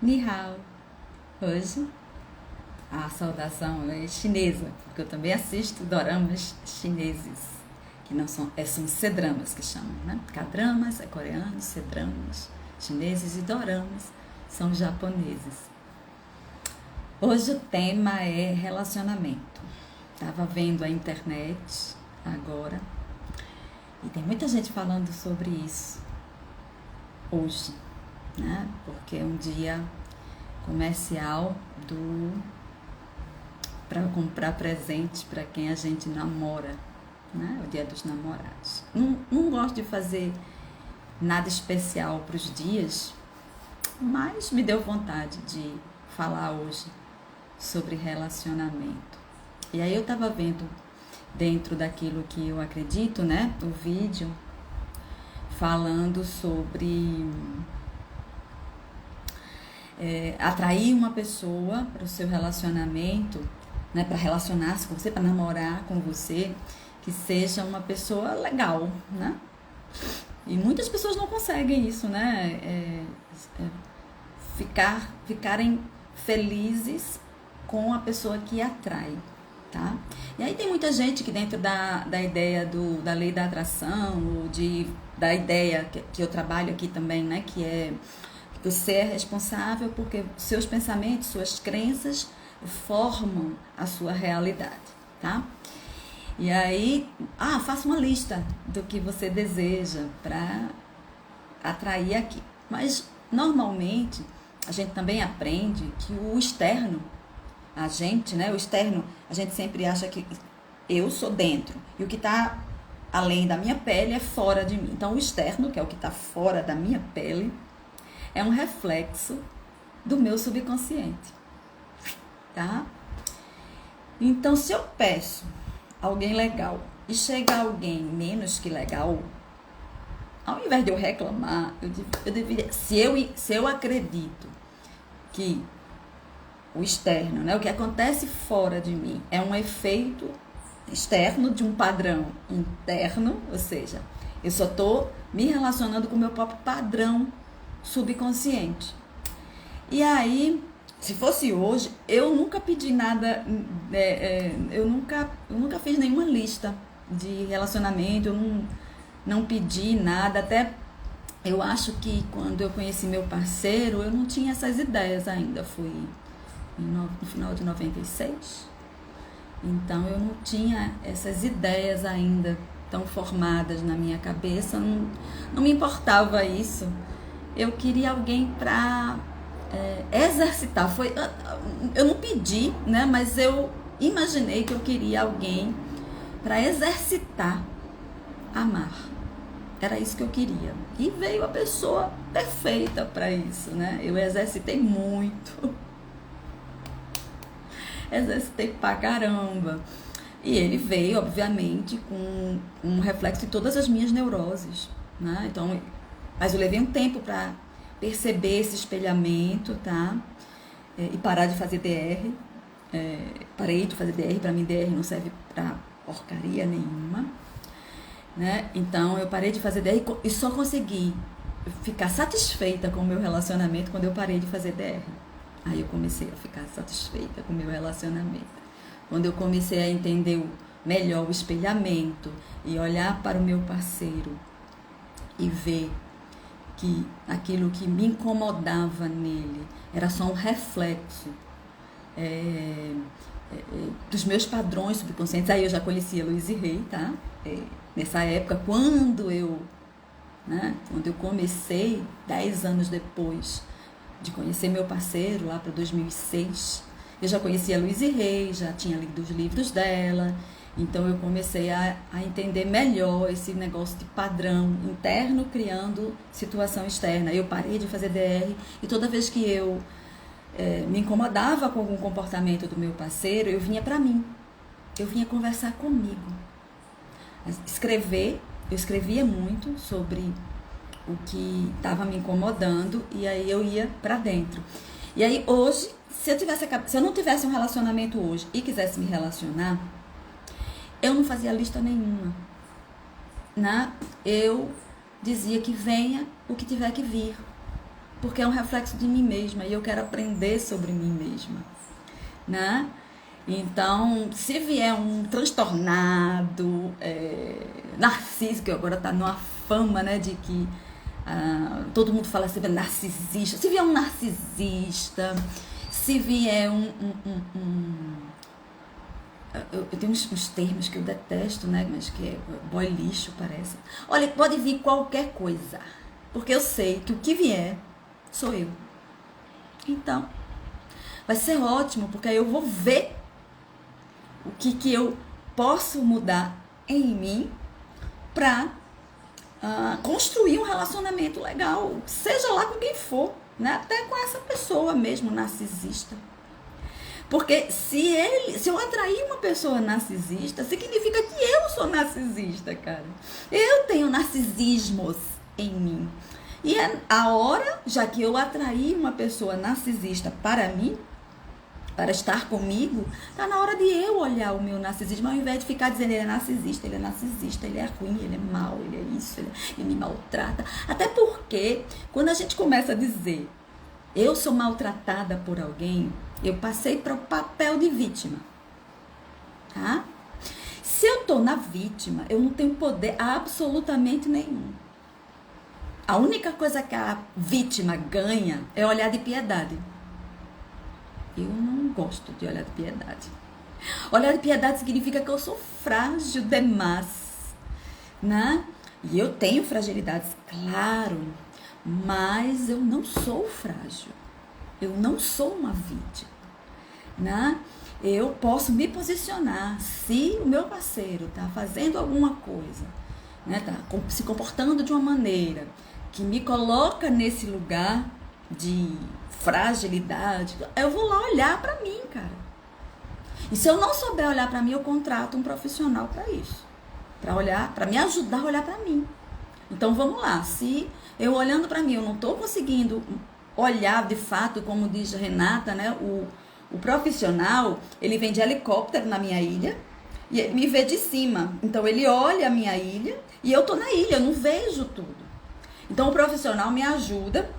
Ni hao. Hoje a saudação é chinesa, porque eu também assisto doramas chineses, que não são, são C-dramas que chamam, né? K-dramas é coreano, C-dramas chineses e doramas são japoneses. Hoje o tema é relacionamento. Estava vendo a internet agora e tem muita gente falando sobre isso hoje, né? Porque é um dia comercial para comprar presente para quem a gente namora, né? O dia dos namorados. Não gosto de fazer nada especial para os dias, mas me deu vontade de falar hoje sobre relacionamento. E aí eu estava vendo, dentro daquilo que eu acredito, né, o vídeo falando sobre atrair uma pessoa para o seu relacionamento, né, para relacionar-se com você, para namorar com você, que seja uma pessoa legal, né? E muitas pessoas não conseguem isso, né? Ficarem felizes com a pessoa que atrai, tá? E aí tem muita gente que dentro da ideia da lei da atração, ou da ideia que eu trabalho aqui também, né? Que é que você é responsável porque seus pensamentos, suas crenças formam a sua realidade, tá? E aí, faça uma lista do que você deseja para atrair aqui. Mas, normalmente, a gente também aprende que o externo, a gente sempre acha que eu sou dentro. E o que está além da minha pele é fora de mim. Então, o externo, que é o que está fora da minha pele, é um reflexo do meu subconsciente, tá? Então, se eu peço alguém legal e chega alguém menos que legal, ao invés de eu reclamar, eu deveria, se eu acredito que o externo, né, o que acontece fora de mim é um efeito externo de um padrão interno, ou seja, eu só estou me relacionando com o meu próprio padrão subconsciente. E aí, se fosse hoje, eu nunca pedi nada, eu nunca fiz nenhuma lista de relacionamento, eu não pedi nada, até eu acho que quando eu conheci meu parceiro, eu não tinha essas ideias ainda, fui no final de 96, então eu não tinha essas ideias ainda tão formadas na minha cabeça, não me importava isso, eu queria alguém para exercitar, eu não pedi, né, mas eu imaginei que eu queria alguém para exercitar amar, era isso que eu queria, e veio a pessoa perfeita para isso, né, eu exercitei muito, exercitei pra caramba, e ele veio, obviamente, com um reflexo de todas as minhas neuroses, né, então, mas eu levei um tempo para perceber esse espelhamento, tá? E parar de fazer DR. Parei de fazer DR, para mim DR não serve para porcaria nenhuma, né? Então eu parei de fazer DR e só consegui ficar satisfeita com o meu relacionamento quando eu parei de fazer DR. Aí eu comecei a ficar satisfeita com o meu relacionamento. Quando eu comecei a entender melhor o espelhamento e olhar para o meu parceiro e ver que aquilo que me incomodava nele era só um reflexo dos meus padrões subconscientes. Aí eu já conhecia Louise Hay, tá? Nessa época, quando eu comecei, 10 anos depois de conhecer meu parceiro, lá para 2006, eu já conhecia Louise Hay, já tinha lido os livros dela. Então eu comecei a entender melhor esse negócio de padrão interno criando situação externa. Eu parei de fazer DR e toda vez que eu me incomodava com algum comportamento do meu parceiro, eu vinha para mim, eu vinha conversar comigo. Eu escrevia muito sobre o que estava me incomodando e aí eu ia para dentro. E aí hoje, se eu não tivesse um relacionamento hoje e quisesse me relacionar, eu não fazia lista nenhuma, né? Eu dizia que venha o que tiver que vir. porque é um reflexo de mim mesma e eu quero aprender sobre mim mesma, né? Então, se vier um transtornado, narcísico, que agora tá numa fama, né, de que todo mundo fala sempre narcisista, se vier um narcisista, se vier eu tenho uns termos que eu detesto, né, mas que é boy lixo, parece. Olha, pode vir qualquer coisa, porque eu sei que o que vier sou eu. Então, vai ser ótimo, porque aí eu vou ver o que eu posso mudar em mim para construir um relacionamento legal, seja lá com quem for, né? Até com essa pessoa mesmo narcisista. Porque se eu atrair uma pessoa narcisista, significa que eu sou narcisista, cara. Eu tenho narcisismos em mim. E é a hora, já que eu atraí uma pessoa narcisista para mim, para estar comigo, tá na hora de eu olhar o meu narcisismo, ao invés de ficar dizendo ele é narcisista, ele é ruim, ele é mau, ele é isso, ele me maltrata. Até porque, quando a gente começa a dizer eu sou maltratada por alguém, eu passei para o papel de vítima, tá? Se eu tô na vítima, eu não tenho poder absolutamente nenhum. A única coisa que a vítima ganha é olhar de piedade. Eu não gosto de olhar de piedade. Olhar de piedade significa que eu sou frágil demais, né? E eu tenho fragilidades, claro, mas eu não sou frágil. Eu não sou uma vítima, né? Eu posso me posicionar se o meu parceiro está fazendo alguma coisa, né? Tá se comportando de uma maneira que me coloca nesse lugar de fragilidade, eu vou lá olhar para mim, cara. E se eu não souber olhar para mim, eu contrato um profissional para isso, para olhar, para me ajudar a olhar para mim. Então vamos lá, se eu olhando para mim, eu não estou conseguindo olhar de fato, como diz Renata, né? O profissional, ele vem de helicóptero na minha ilha e ele me vê de cima. Então ele olha a minha ilha e eu tô na ilha, eu não vejo tudo. Então o profissional me ajuda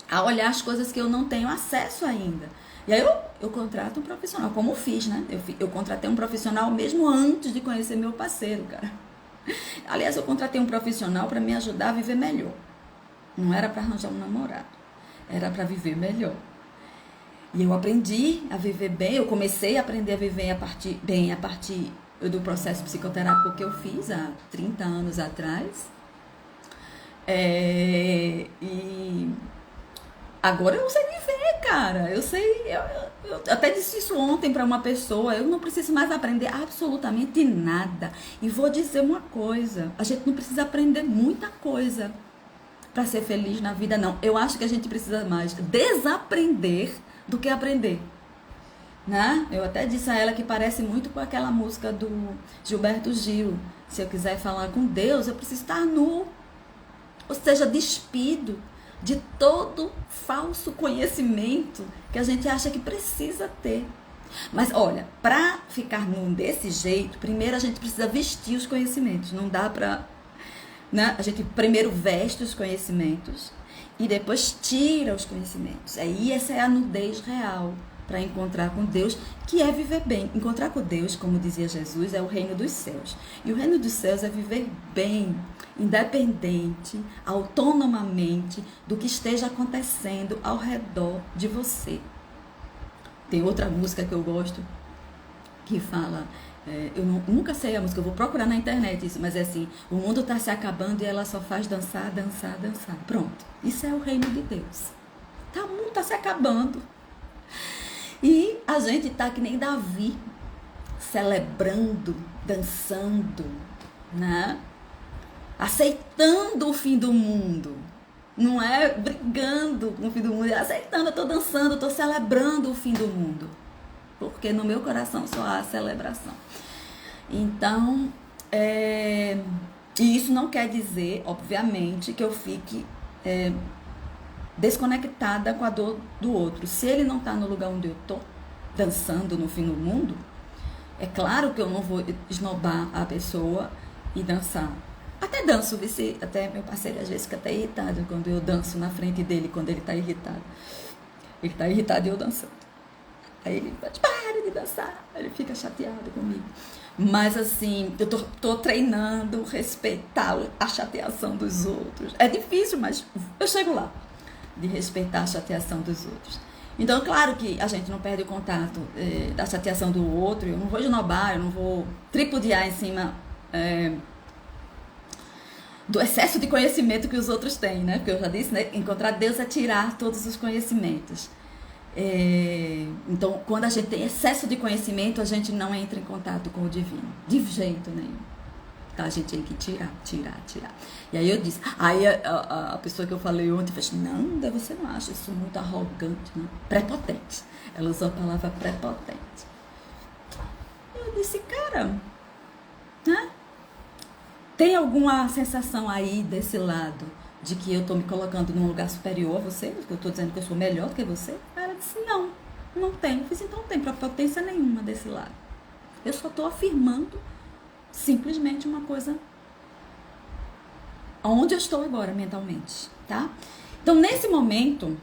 a olhar as coisas que eu não tenho acesso ainda. E aí eu contrato um profissional, como eu fiz, né? Eu contratei um profissional mesmo antes de conhecer meu parceiro, cara. Aliás, eu contratei um profissional para me ajudar a viver melhor. Não era para arranjar um namorado, era para viver melhor. E eu aprendi a viver bem, eu comecei a aprender a viver a partir do processo psicoterápico que eu fiz há 30 anos atrás. E agora eu sei viver, cara. Eu sei. Eu até disse isso ontem para uma pessoa. Eu não preciso mais aprender absolutamente nada. E vou dizer uma coisa: a gente não precisa aprender muita coisa para ser feliz na vida, não. Eu acho que a gente precisa mais desaprender do que aprender, né? Eu até disse a ela que parece muito com aquela música do Gilberto Gil. Se eu quiser falar com Deus, eu preciso estar nu. Ou seja, despido de todo falso conhecimento que a gente acha que precisa ter. Mas olha, para ficar nu desse jeito, primeiro a gente precisa vestir os conhecimentos. Não dá para, né? A gente primeiro veste os conhecimentos e depois tira os conhecimentos. Aí essa é a nudez real para encontrar com Deus, que é viver bem. Encontrar com Deus, como dizia Jesus, é o reino dos céus. E o reino dos céus é viver bem, independente, autonomamente do que esteja acontecendo ao redor de você. Tem outra música que eu gosto que fala, eu nunca sei a música, eu vou procurar na internet isso, mas é assim: o mundo está se acabando e ela só faz dançar, dançar, dançar. Pronto, isso é o reino de Deus. O mundo está se acabando e a gente está que nem Davi, celebrando, dançando, né? Aceitando o fim do mundo. Não é brigando com o fim do mundo, é aceitando. Eu estou dançando, eu estou celebrando o fim do mundo. Porque no meu coração só há celebração. Então, e isso não quer dizer, obviamente, que eu fique desconectada com a dor do outro. Se ele não está no lugar onde eu estou, dançando no fim do mundo, é claro que eu não vou esnobar a pessoa e dançar. Até danço, vice, até meu parceiro às vezes fica até irritado quando eu danço na frente dele, quando ele tá irritado. Ele tá irritado e eu dançando. Aí ele fala, para de dançar. Ele fica chateado comigo. Mas assim, eu tô treinando respeitar a chateação dos outros. É difícil, mas eu chego lá. De respeitar a chateação dos outros. Então, claro que a gente não perde o contato da chateação do outro. Eu não vou esnobar, eu não vou tripudiar em cima do excesso de conhecimento que os outros têm, né? Porque eu já disse, né? Encontrar Deus é tirar todos os conhecimentos. Então, quando a gente tem excesso de conhecimento, a gente não entra em contato com o divino. De jeito nenhum. Então, a gente tem que tirar. E aí eu disse, aí a pessoa que eu falei ontem falou assim, não, você não acha isso muito arrogante, não? Prepotente. Ela usou a palavra prepotente. Eu disse, cara, né? Tem alguma sensação aí desse lado de que eu tô me colocando num lugar superior a você? Que eu tô dizendo que eu sou melhor do que você? Aí ela disse, não tem. Eu disse, então não tem prepotência nenhuma desse lado. Eu só tô afirmando simplesmente uma coisa onde eu estou agora mentalmente, tá? Então, nesse momento,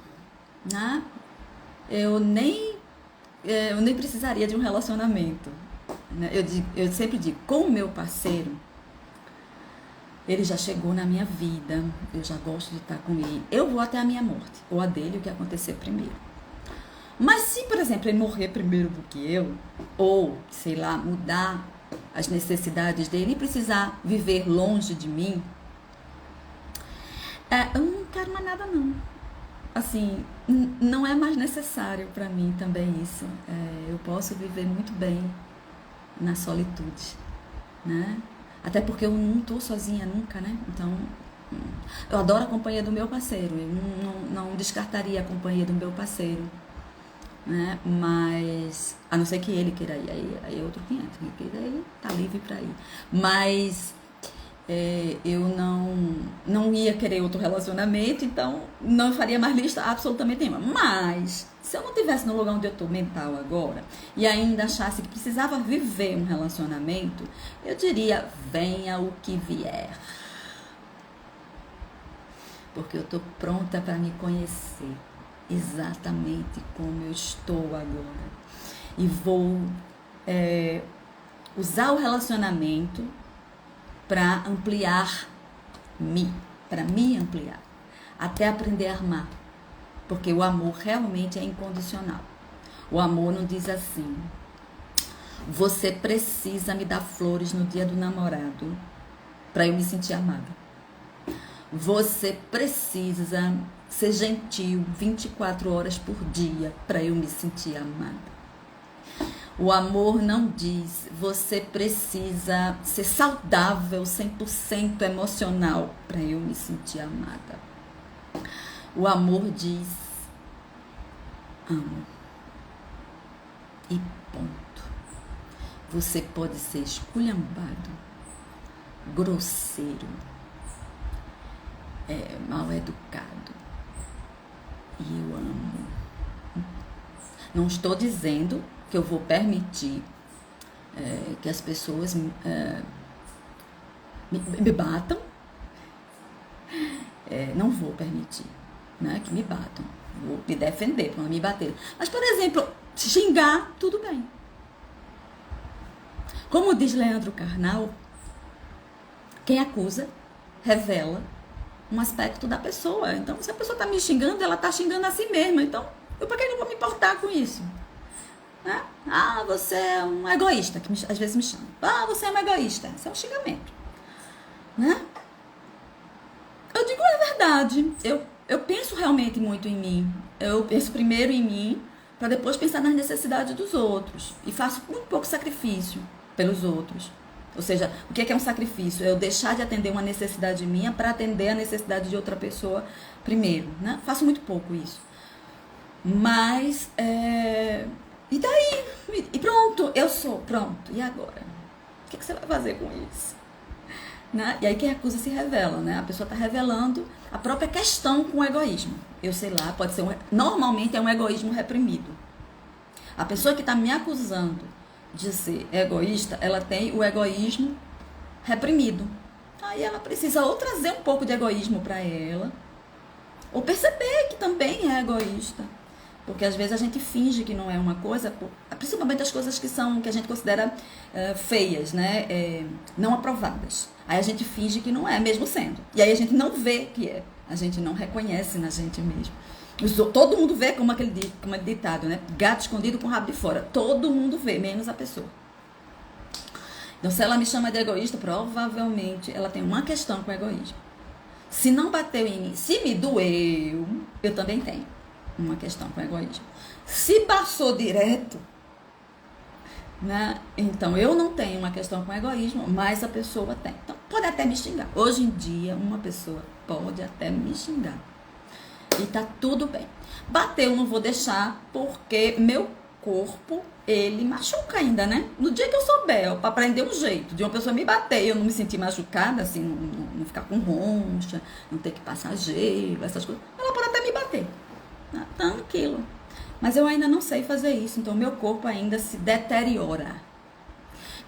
né, eu nem precisaria de um relacionamento. Né? Eu sempre digo, com o meu parceiro, ele já chegou na minha vida, eu já gosto de estar com ele. Eu vou até a minha morte, ou a dele, o que acontecer primeiro. Mas se, por exemplo, ele morrer primeiro do que eu, ou, sei lá, mudar as necessidades dele e precisar viver longe de mim, eu não quero mais nada, não. Assim, não é mais necessário para mim também isso. Eu posso viver muito bem na solitude, né? Até porque eu não tô sozinha nunca, né? Então, eu adoro a companhia do meu parceiro. Eu não descartaria a companhia do meu parceiro, né? Mas, a não ser que ele queira ir, aí é outro 500. Quem queira ir, tá livre pra ir. Mas, eu não ia querer outro relacionamento, então não faria mais lista absolutamente nenhuma. Mas, se eu não estivesse no lugar onde eu estou mental agora e ainda achasse que precisava viver um relacionamento, eu diria, venha o que vier. Porque eu estou pronta para me conhecer exatamente como eu estou agora. E vou usar o relacionamento para ampliar-me, para me ampliar, até aprender a amar. Porque o amor realmente é incondicional. O amor não diz assim, você precisa me dar flores no dia do namorado para eu me sentir amada. Você precisa ser gentil 24 horas por dia para eu me sentir amada. O amor não diz, você precisa ser saudável 100% emocional para eu me sentir amada. O amor diz, amo. E ponto. Você pode ser esculhambado, grosseiro, mal educado. E eu amo. Não estou dizendo que eu vou permitir que as pessoas me batam. Não vou permitir, né, que me batam. Vou me defender para não me bater. Mas, por exemplo, xingar, tudo bem. Como diz Leandro Carnal, quem acusa revela um aspecto da pessoa. Então, se a pessoa está me xingando, ela está xingando a si mesma. Então, eu para que não vou me importar com isso? Né? Ah, você é um egoísta, que às vezes me chama. Ah, você é um egoísta. Isso é um xingamento. Né? Eu digo, é verdade. Eu penso realmente muito em mim. Eu penso primeiro em mim, para depois pensar nas necessidades dos outros. E faço muito pouco sacrifício pelos outros. Ou seja, o que é um sacrifício? É eu deixar de atender uma necessidade minha para atender a necessidade de outra pessoa primeiro. Né? Faço muito pouco isso. Mas, e daí? E pronto, eu sou, pronto. E agora? O que você vai fazer com isso? Né? E aí quem acusa se revela, né? A pessoa está revelando a própria questão com o egoísmo. Eu sei lá, pode ser normalmente é um egoísmo reprimido. A pessoa que está me acusando de ser egoísta, ela tem o egoísmo reprimido. Aí ela precisa ou trazer um pouco de egoísmo para ela, ou perceber que também é egoísta. Porque às vezes a gente finge que não é uma coisa, principalmente as coisas que a gente considera feias, né? Não aprovadas. Aí a gente finge que não é, mesmo sendo. E aí a gente não vê que é. A gente não reconhece na gente mesmo. Todo mundo vê como aquele ditado, né? Gato escondido com o rabo de fora. Todo mundo vê, menos a pessoa. Então, se ela me chama de egoísta, provavelmente ela tem uma questão com o egoísmo. Se não bateu em mim, se me doeu, eu também tenho uma questão com o egoísmo. Se passou direto, né? Então eu não tenho uma questão com o egoísmo, mas a pessoa tem. Então pode até me xingar. Hoje em dia, uma pessoa pode até me xingar. E tá tudo bem. Bateu, não vou deixar, porque meu corpo, ele machuca ainda, né? No dia que eu souber, pra aprender um jeito de uma pessoa me bater e eu não me sentir machucada, assim, não ficar com roncha, não ter que passar gelo, essas coisas, ela pode até me bater. Tranquilo. Mas eu ainda não sei fazer isso, então meu corpo ainda se deteriora.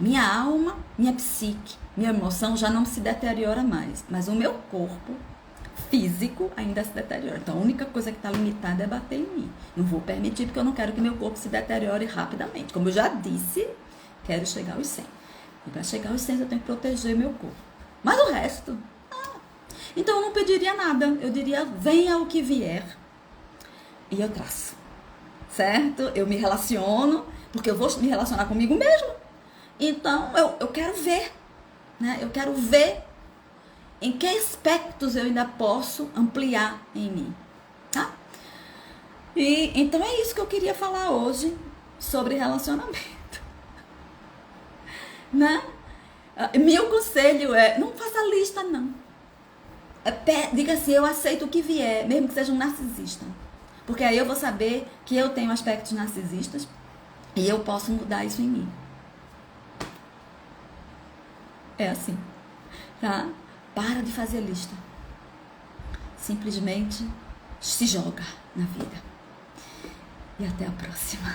Minha alma, minha psique, minha emoção já não se deteriora mais, mas o meu corpo físico ainda se deteriora. Então a única coisa que está limitada é bater em mim. Não vou permitir, porque eu não quero que meu corpo se deteriore rapidamente. Como eu já disse, quero chegar aos 100. E para chegar aos 100 eu tenho que proteger meu corpo. Mas o resto... Então eu não pediria nada. Eu diria, venha o que vier. E eu traço. Certo? Eu me relaciono, porque eu vou me relacionar comigo mesmo. Então eu quero ver. Né? Eu quero ver em que aspectos eu ainda posso ampliar em mim, tá? E então é isso que eu queria falar hoje sobre relacionamento, né? Meu conselho é, não faça lista não. Diga assim, eu aceito o que vier, mesmo que seja um narcisista. Porque aí eu vou saber que eu tenho aspectos narcisistas e eu posso mudar isso em mim. É assim, tá? Para de fazer lista. Simplesmente se joga na vida. E até a próxima.